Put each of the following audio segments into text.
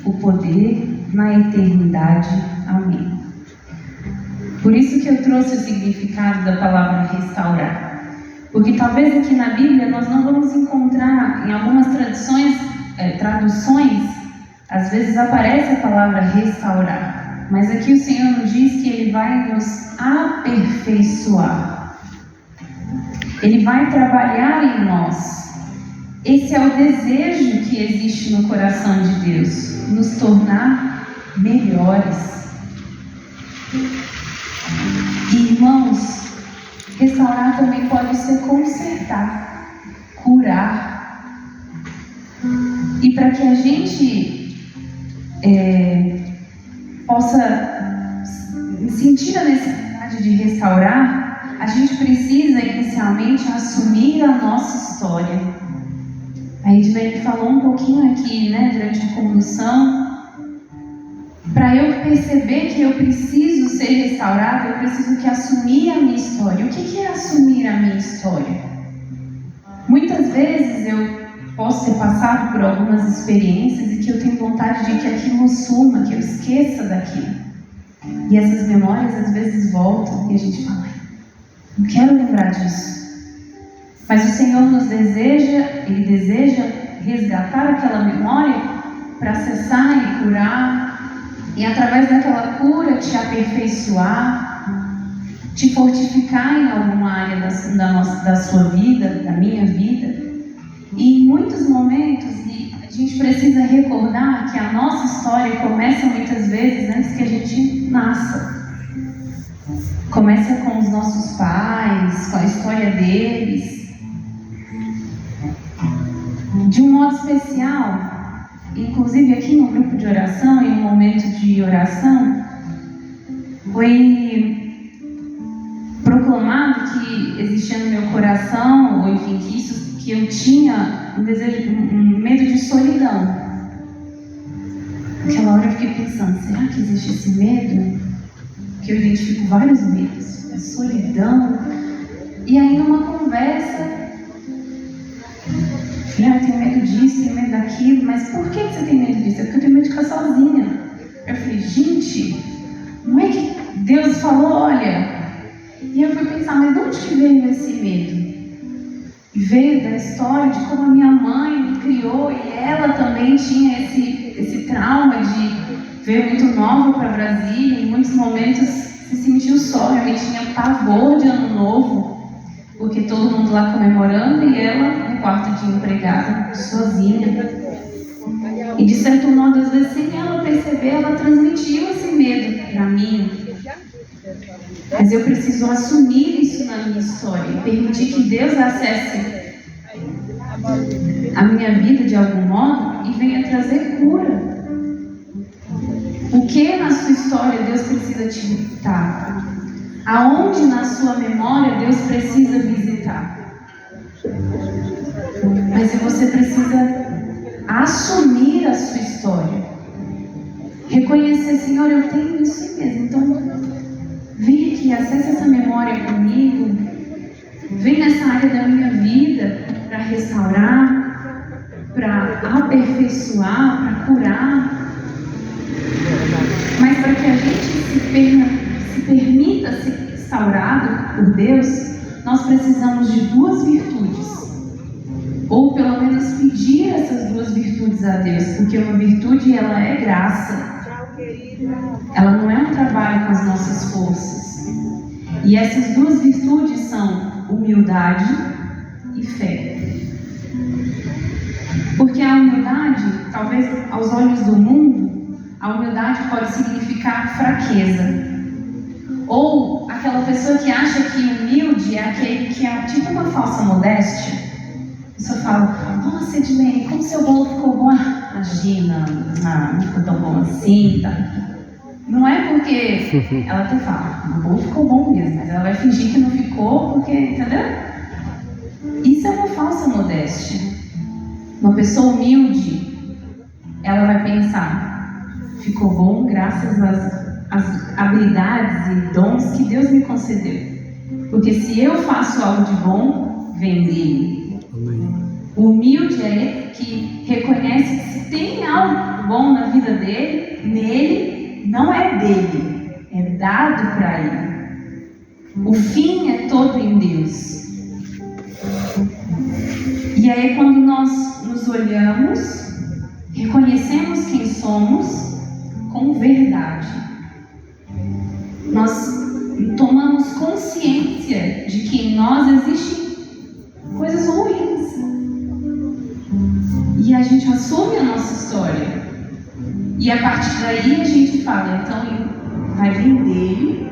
o poder na eternidade. Amém. Por isso que eu trouxe o significado da palavra restaurar. Porque talvez aqui na Bíblia nós não vamos encontrar, em algumas traduções, às vezes aparece a palavra restaurar. Mas aqui o Senhor nos diz que Ele vai nos aperfeiçoar. Ele vai trabalhar em nós. Esse é o desejo que existe no coração de Deus, nos tornar melhores. E, irmãos, restaurar também pode ser consertar, curar. E para que a gente possa sentir a necessidade de restaurar, a gente precisa inicialmente assumir a nossa história. A Edilene falou um pouquinho aqui, durante a condução. Para eu perceber que eu preciso ser restaurada, eu preciso que assumir a minha história. O que é assumir a minha história? Muitas vezes eu posso ter passado por algumas experiências e que eu tenho vontade de que aquilo suma, que eu esqueça daquilo. E essas memórias às vezes voltam e a gente fala, não quero lembrar disso. Mas o Senhor Ele deseja resgatar aquela memória para acessar e curar. E através daquela cura te aperfeiçoar, te fortificar em alguma área da sua vida, da minha vida. E em muitos momentos a gente precisa recordar que a nossa história começa muitas vezes antes que a gente nasça. Começa com os nossos pais, com a história deles. De um modo especial, inclusive aqui no grupo de oração, em um momento de oração, foi proclamado que existia no meu coração, ou enfim, que eu tinha um desejo, um medo de solidão. Naquela hora eu fiquei pensando, será que existe esse medo? Que eu identifico vários medos, a solidão. E aí numa conversa, eu tenho medo disso, tenho medo daquilo, mas por que você tem medo disso? É porque eu tenho medo de ficar sozinha. Eu falei, gente, não é que Deus falou, olha. E eu fui pensar, mas de onde que veio esse medo? E veio da história de como a minha mãe me criou e ela também tinha esse trauma de veio muito nova para Brasília, em muitos momentos se sentiu só, realmente tinha pavor de ano novo. Porque todo mundo lá comemorando e ela no quarto de empregada, sozinha. E de certo modo, às vezes, sem ela perceber, ela transmitiu esse medo para mim. Mas eu preciso assumir isso na minha história e permitir que Deus acesse a minha vida de algum modo e venha trazer cura. O que na sua história Deus precisa te visitar? Aonde na sua memória Deus precisa visitar? Mas você precisa assumir a sua história. Reconhecer, Senhor, eu tenho isso mesmo. Então, vem aqui, acesse essa memória comigo. Vem nessa área da minha vida para restaurar, para aperfeiçoar, para curar. Mas para que a gente se permita ser restaurado por Deus, nós precisamos de duas virtudes. Ou pelo menos pedir essas duas virtudes a Deus, porque uma virtude ela é graça. Ela não é um trabalho com as nossas forças. E essas duas virtudes são humildade e fé. Porque a humildade, talvez aos olhos do mundo, a humildade pode significar fraqueza. Ou aquela pessoa que acha que humilde é aquele que é tipo uma falsa modéstia. A pessoa fala, nossa Edilene, como seu bolo ficou bom? Imagina, não ficou tão bom assim, tá? Não é porque ela até fala, o bolo ficou bom mesmo, mas ela vai fingir que não ficou porque, entendeu? Isso é uma falsa modéstia. Uma pessoa humilde, ela vai pensar, ficou bom graças às habilidades e dons que Deus me concedeu. Porque se eu faço algo de bom, vem dele. O humilde é ele que reconhece que se tem algo bom na vida dele, nele, não é dele, é dado para ele. O fim é todo em Deus. E aí, quando nós nos olhamos, reconhecemos quem somos com verdade, nós tomamos consciência de que em nós existem coisas ruins. E a gente assume a nossa história. E a partir daí a gente fala, então vai vir dele,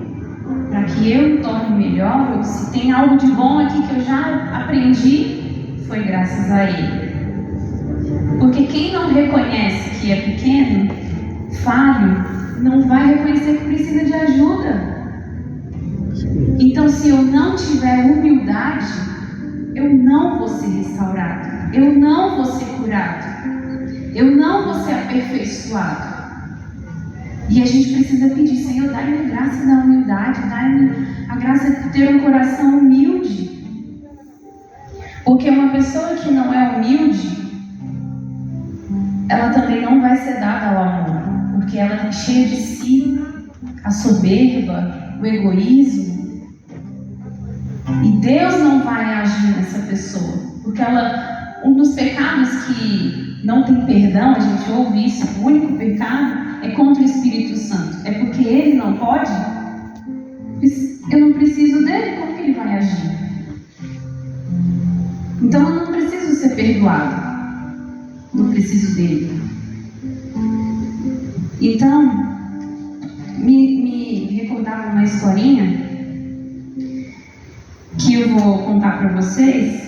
para que eu me torne melhor, ou se tem algo de bom aqui que eu já aprendi, foi graças a ele. Porque quem não reconhece que é pequeno, falho, não vai reconhecer que precisa de ajuda. Então, se eu não tiver humildade, eu não vou ser restaurado, eu não vou ser curado, eu não vou ser aperfeiçoado. E a gente precisa pedir, Senhor, dai-me a graça da humildade, dai-me a graça de ter um coração humilde. Porque uma pessoa que não é humilde, ela também não vai ser dada ao amor, porque ela é cheia de si, a soberba, o egoísmo. E Deus não vai agir nessa pessoa, porque um dos pecados que não tem perdão, a gente ouve isso, o único pecado é contra o Espírito Santo. É porque ele não pode? Eu não preciso dele, como que ele vai agir? Então eu não preciso ser perdoado, não preciso dele. Então, me recordava uma historinha que eu vou contar para vocês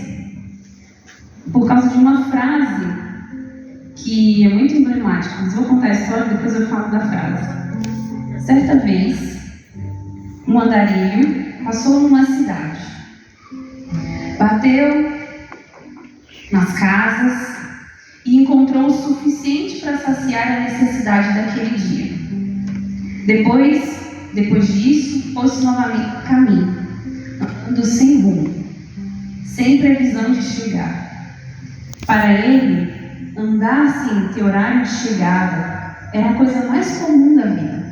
por causa de uma frase que é muito emblemática. Mas vou contar a história e depois eu falo da frase. Certa vez, um andarilho passou numa cidade, bateu nas casas e encontrou o suficiente para saciar a necessidade daquele dia. Depois disso, pôs-se novamente no caminho, andando sem rumo, sem previsão de chegar. Para ele, andar sem ter horário de chegada era a coisa mais comum da vida.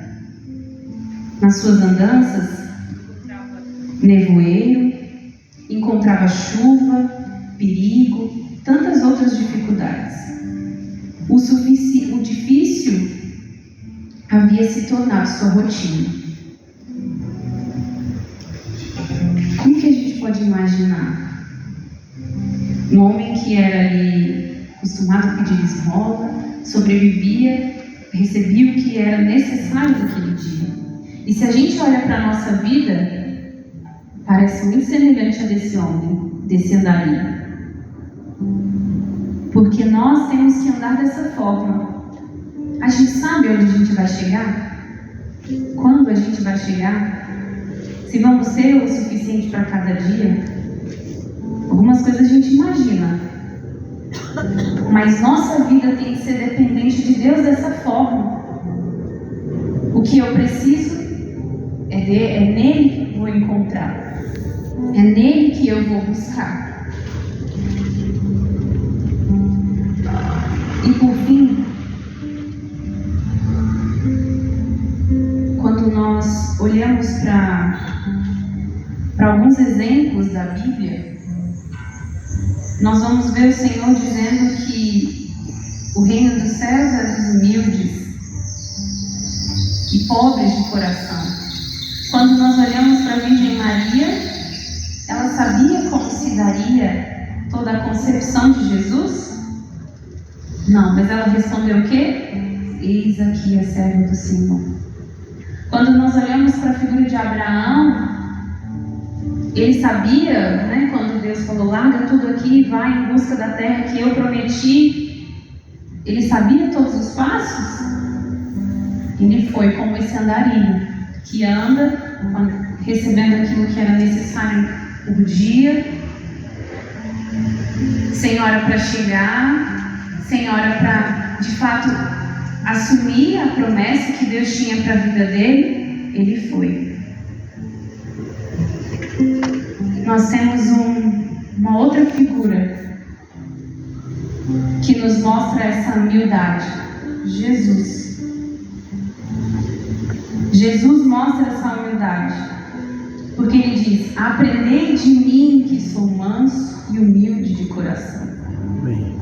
Nas suas andanças, nevoeiro, encontrava chuva, perigo, tantas outras dificuldades. O difícil havia se tornado sua rotina. Como que a gente pode imaginar um homem que era ali acostumado a pedir esmola, sobrevivia, recebia o que era necessário naquele dia? E se a gente olha para a nossa vida, parece muito semelhante a desse homem, desse andarilho. Porque nós temos que andar dessa forma. A gente sabe onde a gente vai chegar? Quando a gente vai chegar? Se vamos ter o suficiente para cada dia? Algumas coisas a gente imagina. Mas nossa vida tem que ser dependente de Deus dessa forma. O que eu preciso é nele que eu vou encontrar. É nele que eu vou buscar. E por fim, quando nós olhamos para alguns exemplos da Bíblia, nós vamos ver o Senhor dizendo que o reino dos céus é dos humildes e pobres de coração. Quando nós olhamos para a Virgem Maria, ela sabia como se daria toda a concepção de Jesus? Não, mas ela respondeu o quê? Eis aqui a serva do Senhor. Quando nós olhamos para a figura de Abraão, ele sabia, né, quando Deus falou, larga tudo aqui e vai em busca da terra que eu prometi, ele sabia todos os passos? Ele foi como esse andarilho, que anda recebendo aquilo que era necessário por dia, sem hora para chegar, sem hora para, de fato, assumir a promessa que Deus tinha para a vida dele. Ele foi. Nós temos uma outra figura que nos mostra essa humildade. Jesus. Jesus mostra essa humildade, porque ele diz: aprendei de mim que sou manso e humilde de coração. Bem.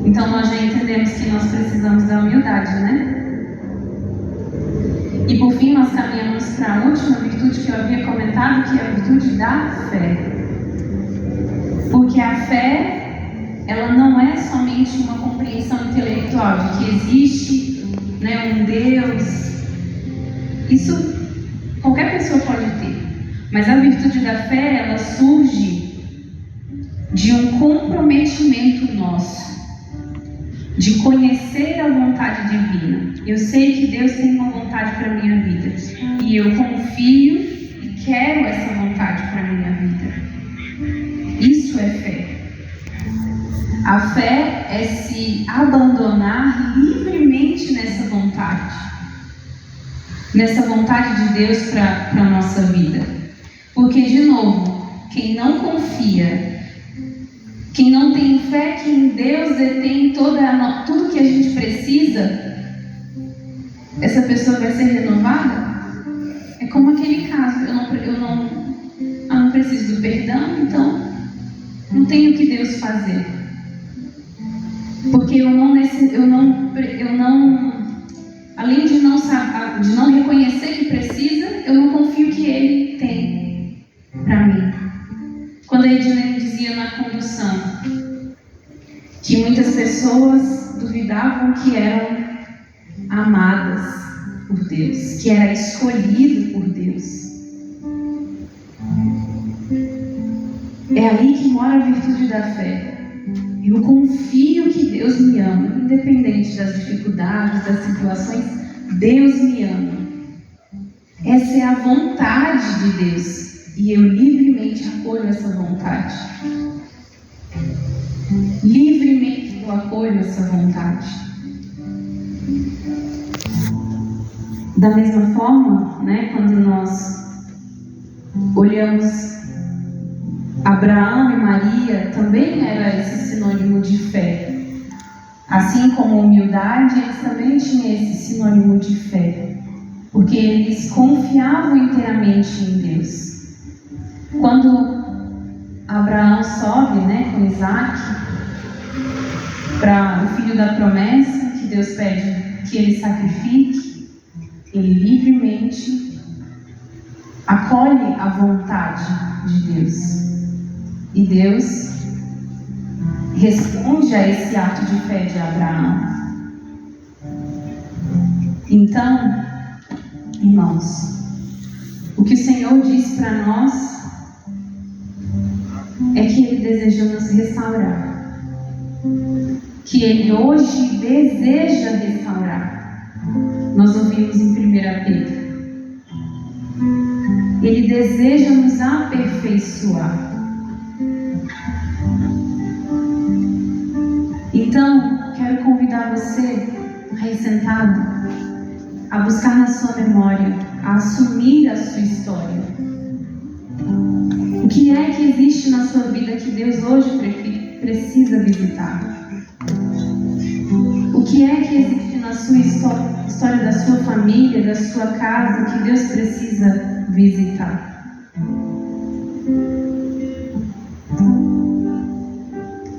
Então nós já entendemos que nós precisamos da humildade, né? E por fim nós caminhamos para a última virtude que eu havia comentado, que é a virtude da fé. Porque a fé, ela não é somente uma compreensão intelectual de que existe, né, um Deus. Isso qualquer pessoa pode ter. Mas a virtude da fé, ela surge de um comprometimento nosso, de conhecer a vontade divina. Eu sei que Deus tem uma vontade para a minha vida, e eu confio e quero essa vontade para a minha vida. Isso é fé. A fé é se abandonar livremente nessa vontade de Deus para a nossa vida. Porque, de novo, quem não confia, quem não tem fé que em Deus detém tudo que a gente precisa, essa pessoa vai ser renovada? É como aquele caso: eu não preciso do perdão, então não tenho o que Deus fazer. Porque além de não reconhecer que precisa, eu não confio que Ele tem para mim. Quando a Edilene dizia na condução que muitas pessoas duvidavam que eram amadas por Deus, que era escolhido por Deus. É aí que mora a virtude da fé. Eu confio que Deus me ama, independente das dificuldades, das situações. Deus me ama. Essa é a vontade de Deus, e eu livremente acolho essa vontade. Livremente eu acolho essa vontade. Da mesma forma, né, quando nós olhamos Abraão e Maria, também era esse sinônimo de fé. Assim como humildade, eles também tinham esse sinônimo de fé, porque eles confiavam inteiramente em Deus. Quando Abraão sobe, né, com Isaac para o filho da promessa, que Deus pede que ele sacrifique, ele livremente acolhe a vontade de Deus. E Deus responde a esse ato de fé de Abraão. Então, irmãos, o que o Senhor diz para nós é que Ele deseja nos restaurar. Que Ele hoje deseja restaurar. Nós ouvimos em 1 Pedro. Ele deseja nos aperfeiçoar. Então, quero convidar você, aí sentado, a buscar na sua memória, a assumir a sua história. O que é que existe na sua vida que Deus hoje precisa visitar? O que é que existe na sua história da sua família, da sua casa, que Deus precisa visitar?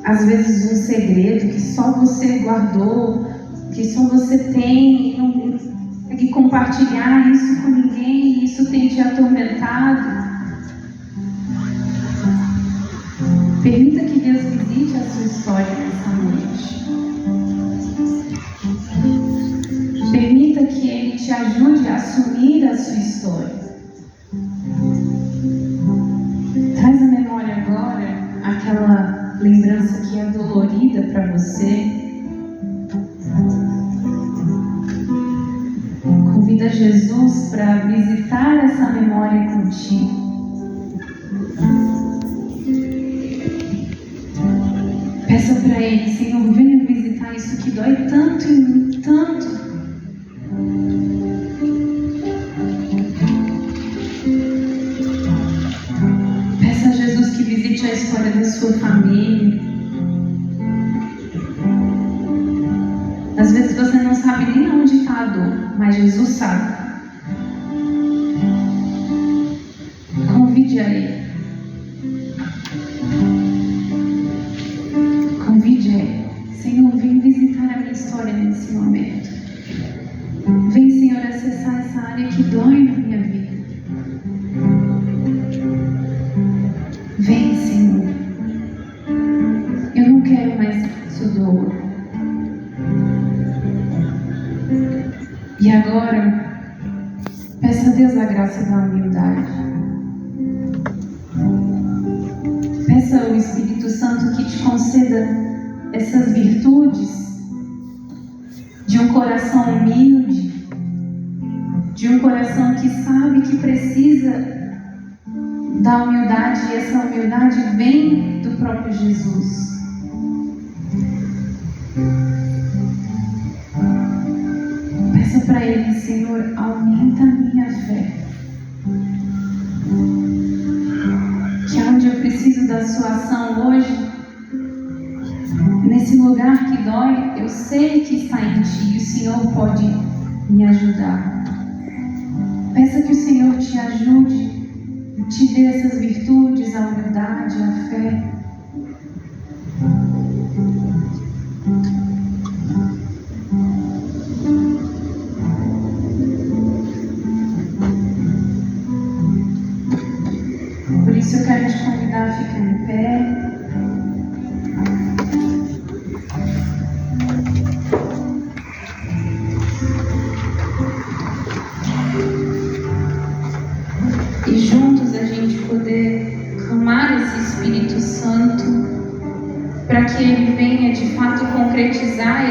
Às vezes um segredo que só você guardou, que só você tem, e não consegue compartilhar isso com ninguém, e isso tem te atormentado. Permita que Deus visite a sua história nessa noite. Permita que Ele te ajude a assumir a sua história. Traz à memória agora aquela lembrança que é dolorida para você. Convida Jesus para visitar essa memória contigo. Peça para Ele: Senhor, venha visitar isso que dói tanto em mim, tanto. Peça a Jesus que visite a história da sua família. Às vezes você não mas Jesus sabe. Convide a Ele. Convide a Ele. Senhor, vem visitar a minha história nesse momento. Vem, Senhor, acessar essa área que dói na minha vida. Vem, Senhor. Eu não quero mais isso dor. E agora, peça a Deus a graça da humildade. Peça ao Espírito Santo que te conceda essas virtudes de um coração humilde, de um coração que sabe que precisa da humildade, e essa humildade vem do próprio Jesus. Peça para Ele: Senhor, aumenta a minha fé. Que onde eu preciso da sua ação hoje, nesse lugar que dói, eu sei que está em Ti e o Senhor pode me ajudar. Peça que o Senhor te ajude, te dê essas virtudes, a humildade, a fé. Por isso eu quero te convidar a ficar em pé. E juntos a gente poder clamar esse Espírito Santo para que Ele venha de fato concretizar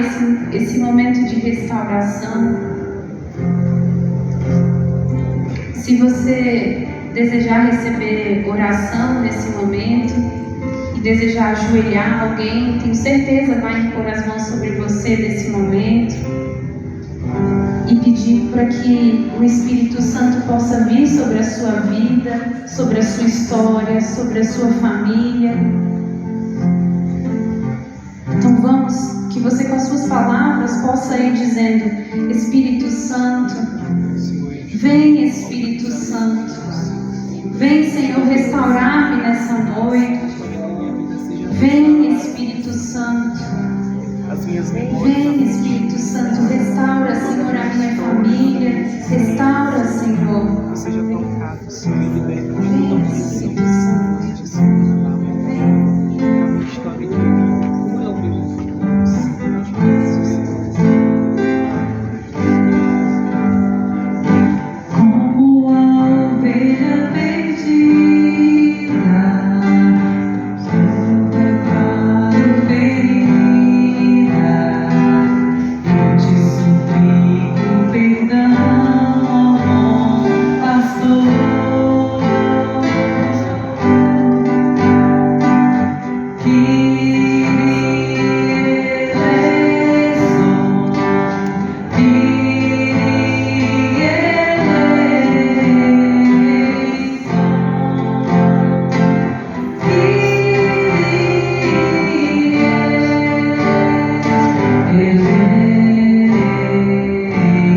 esse momento de restauração. Se você desejar receber oração nesse momento e desejar ajoelhar alguém, tenho certeza vai impor as mãos sobre você nesse momento e pedir para que o Espírito Santo possa vir sobre a sua vida, sobre a sua história, sobre a sua família. Então vamos, que você com as suas palavras possa ir dizendo: Espírito Santo, vem Espírito Santo, vem Senhor restaurar-me nessa noite. Vem Espírito Santo, vem Espírito Santo, restaura Senhor a minha família, restaura Senhor. Seja tocado, Senhor, e liberta.